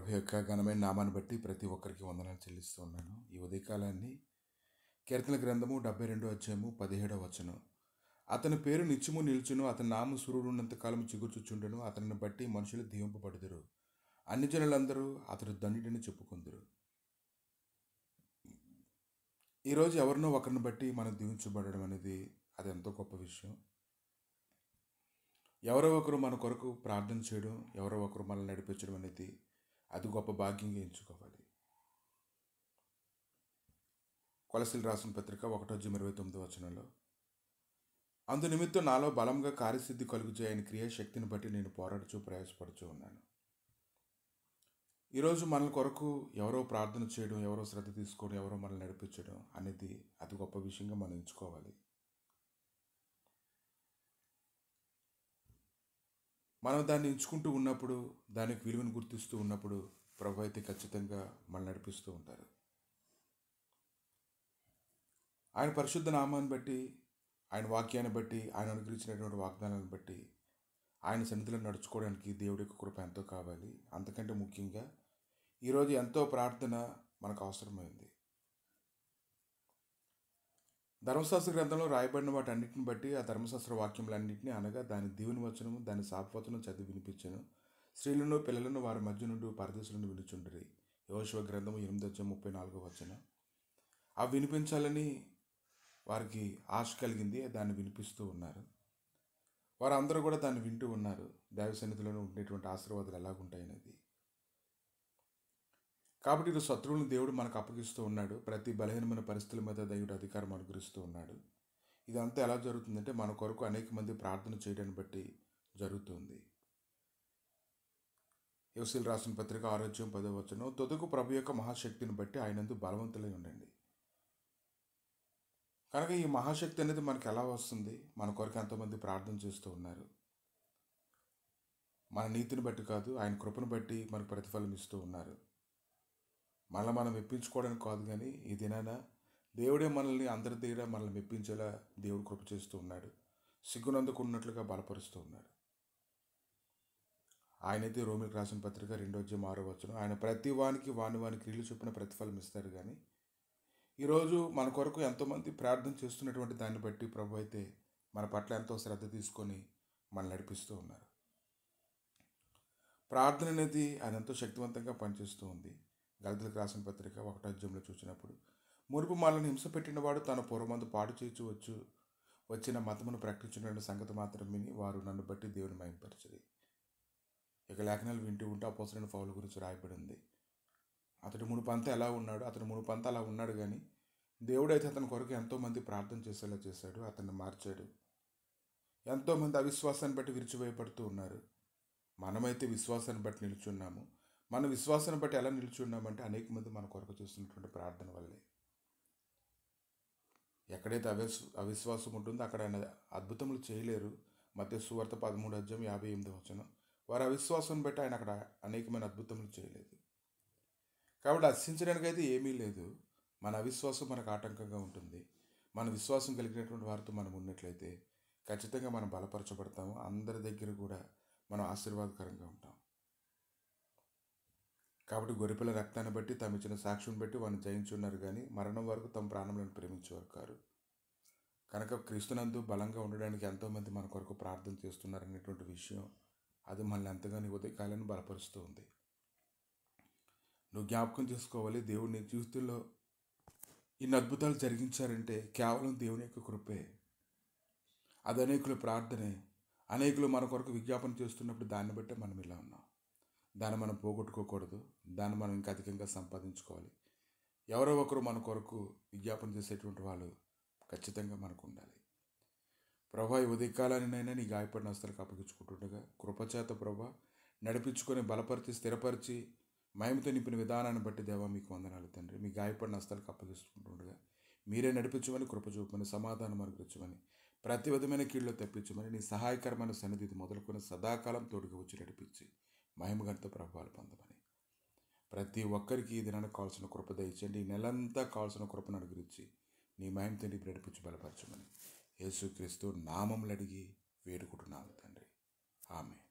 ప్రభు యొక్క ఘనమైన నామాన్ని బట్టి ప్రతి ఒక్కరికి వందనాలు చెల్లిస్తూ ఉన్నాను. ఈ ఉదయకాలాన్ని కీర్తన గ్రంథము 72 అధ్యాయము 17వ వచనం. అతని పేరు నిత్యము నిలుచును, అతని నామం సూర్యుడు ఉన్నంత కాలము చిగుర్చుచుండును, అతనిని బట్టి మనుషులు దీవింపబడుదురు, అన్ని జనులందరూ అతడు ధన్యుడని చెప్పుకుందురు. ఈరోజు ఎవరినో ఒకరిని బట్టి మనం దీవించబడడం అనేది అది ఎంతో గొప్ప విషయం. ఎవరో ఒకరు మన కొరకు ప్రార్థన చేయడం, ఎవరో ఒకరు మనల్ని నడిపించడం అనేది అది గొప్ప భాగ్యంగా ఎంచుకోవాలి. కొలసీలు రాసిన పత్రిక 1:29 వచనంలో, అందు నిమిత్తం నాలో బలంగా కార్యసిద్ధి కలుగుచే ఆయన క్రియాశక్తిని బట్టి నేను పోరాడుచూ ప్రయాసపడుచూ ఉన్నాను. ఈరోజు మన కొరకు ఎవరో ప్రార్థన చేయడం, ఎవరో శ్రద్ధ తీసుకోవడం, ఎవరో మనల్ని నడిపించడం అనేది అది గొప్ప విషయంగా మనం ఎంచుకోవాలి. మనం దాన్ని ఎంచుకుంటూ ఉన్నప్పుడు, దానికి విలువను గుర్తిస్తూ ఉన్నప్పుడు ప్రభు అయితే ఖచ్చితంగా మనల్ని నడిపిస్తూ ఉంటారు. ఆయన పరిశుద్ధ నామాన్ని బట్టి, ఆయన వాక్యాన్ని బట్టి, ఆయన అనుగ్రహించినటువంటి వాగ్దానాలను బట్టి ఆయన సన్నిధిలో నడుచుకోవడానికి దేవుడి యొక్క కృప ఎంతో కావాలి. అంతకంటే ముఖ్యంగా ఈరోజు ఎంతో ప్రార్థన మనకు అవసరమైంది. ధర్మశాస్త్ర గ్రంథంలో రాయబడిన వాటి అన్నింటిని బట్టి ఆ ధర్మశాస్త్ర వాక్యములన్నింటినీ అనగా దాని దీవెని వచనము, దాని శాపవచనం చదివి వినిపించను. స్త్రీలను పిల్లలను వారి మధ్య నుండి పరదేశులను వినుచుండిరి. యెహోషువ గ్రంథము 8:34 వచనం. అవి వినిపించాలని వారికి ఆశ కలిగింది, దాన్ని వినిపిస్తూ ఉన్నారు. వారందరూ కూడా దాన్ని వింటూ ఉన్నారు. దైవ సన్నిధిలో ఉండేటువంటి ఆశీర్వాదాలు ఎలాగుంటాయనేది. కాబట్టి ఇది శత్రువులను దేవుడు మనకు అప్పగిస్తూ ఉన్నాడు. ప్రతి బలహీనమైన పరిస్థితుల మీద దేవుడు అధికారం అనుగ్రహిస్తూ ఉన్నాడు. ఇదంతా ఎలా జరుగుతుందంటే మన కొరకు అనేక మంది ప్రార్థన చేయడాన్ని బట్టి జరుగుతుంది. ఎఫెసీయులు రాసిన పత్రిక 6:10 వచనం, తొదకు ప్రభు యొక్క మహాశక్తిని బట్టి ఆయనందు బలవంతులై ఉండండి. కనుక ఈ మహాశక్తి అనేది మనకు ఎలా వస్తుంది? మన కొరకు ఎంతోమంది ప్రార్థన చేస్తూ ఉన్నారు. మన నీతిని బట్టి కాదు, ఆయన కృపను బట్టి మనకు ప్రతిఫలం ఇస్తూ ఉన్నారు. మనం మెప్పించుకోవడానికి కాదు, కానీ ఈ దినాన దేవుడే మనల్ని అందరి దగ్గర మనల్ని మెప్పించేలా దేవుడు కృప చేస్తూ ఉన్నాడు. సిగ్గునందుకున్నట్లుగా బలపరుస్తూ ఉన్నాడు. ఆయనైతే రోమిలకు రాసిన పత్రిక 2:6 వచనం, ఆయన ప్రతి వానికి వాని క్రియలు చొప్పున ప్రతిఫలం ఇస్తారు. కానీ ఈరోజు మన కొరకు ఎంతోమంది ప్రార్థన చేస్తున్నటువంటి దాన్ని బట్టి ప్రభు అయితే మన పట్ల ఎంతో శ్రద్ధ తీసుకొని మనల్ని నడిపిస్తూ ఉన్నారు. ప్రార్థన అనేది ఆయన ఎంతో శక్తివంతంగా పనిచేస్తూ ఉంది. గలతీయులకు రాసిన పత్రిక 1:8 చూసినప్పుడు, మునుపు మనల్ని హింస పెట్టినవాడు తన పూర్వమందు పాడు చేయవచ్చు వచ్చిన మతమును ప్రకటించిన సంగతి మాత్రం విని వారు నన్ను బట్టి దేవుని మహిమపరచరి. ఇక లేఖనాలు వింటూ ఉంటే అపోస్తలుడైన పౌలు గురించి రాయబడింది. అతడు మునుపంతా ఎలా ఉన్నాడు, అతడు మునుపంతా అలా ఉన్నాడు, కానీ దేవుడైతే అతని కొరకు ఎంతోమంది ప్రార్థన చేసేలా చేశాడు, అతన్ని మార్చాడు. ఎంతోమంది అవిశ్వాసాన్ని బట్టి విరిచివేయబడుతూ ఉన్నారు. మనమైతే విశ్వాసాన్ని బట్టి నిలుచున్నాము. మన విశ్వాసాన్ని బట్టి ఎలా నిలుచున్నామంటే అనేక మంది మన కొరకు చేస్తున్నటువంటి ప్రార్థన వల్లే. ఎక్కడైతే అవిశ్వాసం ఉంటుందో అక్కడ ఆయన అద్భుతములు చేయలేరు. మత్తయి సువార్త 13:58 వచనం, వారి అవిశ్వాసం బట్టి ఆయన అక్కడ అనేకమైన అద్భుతములు చేయలేదు. కాబట్టి హర్షించడానికైతే ఏమీ లేదు. మన అవిశ్వాసం మనకు ఆటంకంగా ఉంటుంది. మన విశ్వాసం కలిగినటువంటి వారితో మనం ఉన్నట్లయితే ఖచ్చితంగా మనం బలపరచబడతాము. అందరి దగ్గర కూడా మనం ఆశీర్వాదకరంగా ఉంటాం. కాబట్టి గొర్రెపిల్ల రక్తాన్ని బట్టి తమ ఇచ్చిన సాక్ష్యం బట్టి వారిని జయించున్నారు, కానీ మరణం వరకు తమ ప్రాణములను ప్రేమించేవారు కారు. కనుక క్రీస్తునందు బలంగా ఉండడానికి ఎంతోమంది మన కొరకు ప్రార్థన చేస్తున్నారనేటువంటి విషయం అది మనల్ని ఎంతగానో ఉదయకాలాన్ని బలపరుస్తూ ఉంది. నువ్వు జ్ఞాపకం చేసుకోవాలి, దేవుడు నీ జీవితంలో ఇన్ని అద్భుతాలు జరిగించారంటే కేవలం దేవుని యొక్క కృపే. అది అనేకుల ప్రార్థనే. అనేకులు మన కొరకు విజ్ఞాపన చేస్తున్నప్పుడు దాన్ని బట్టే మనం ఇలా ఉన్నాం. దాన్ని మనం పోగొట్టుకోకూడదు. దాన్ని మనం ఇంకా అధికంగా సంపాదించుకోవాలి. ఎవరో ఒకరు మన కొరకు విజ్ఞాపన చేసేటువంటి వాళ్ళు ఖచ్చితంగా మనకు ఉండాలి. ప్రభా, ఈ ఉదయకాలానినైనా నీ గాయపడిన హస్తాలకు అప్పగించుకుంటుండగా కృపచేత ప్రభా నడిపించుకొని బలపరిచి స్థిరపరిచి మహిమతో నింపిన విధానాన్ని బట్టి దేవా మీకు వందనాలు తండ్రి. మీ గాయపడిన హస్తాలకు అప్పగిస్తుండగా మీరే నడిపించమని, కృప చూపమని, సమాధానం అనుగ్రహించమని, ప్రతి విధమైన కీళ్ళు తెప్పించమని, నీ సహాయకరమైన సన్నిధి మొదలుకొని సదాకాలం తోడుగా వచ్చి నడిపించి మహిమగంతో ప్రభావాలు పొందమని, ప్రతి ఒక్కరికి ఈ దినానికి కావాల్సిన కృప దయచేయండి. ఈ నెలంతా కావాల్సిన కృపను అనుగ్రహించి నీ మహిమతో నీ నడిపించి బలపరచమని యేసుక్రీస్తు నామములు అడిగి వేడుకుంటున్నాము తండ్రి. ఆమేన్.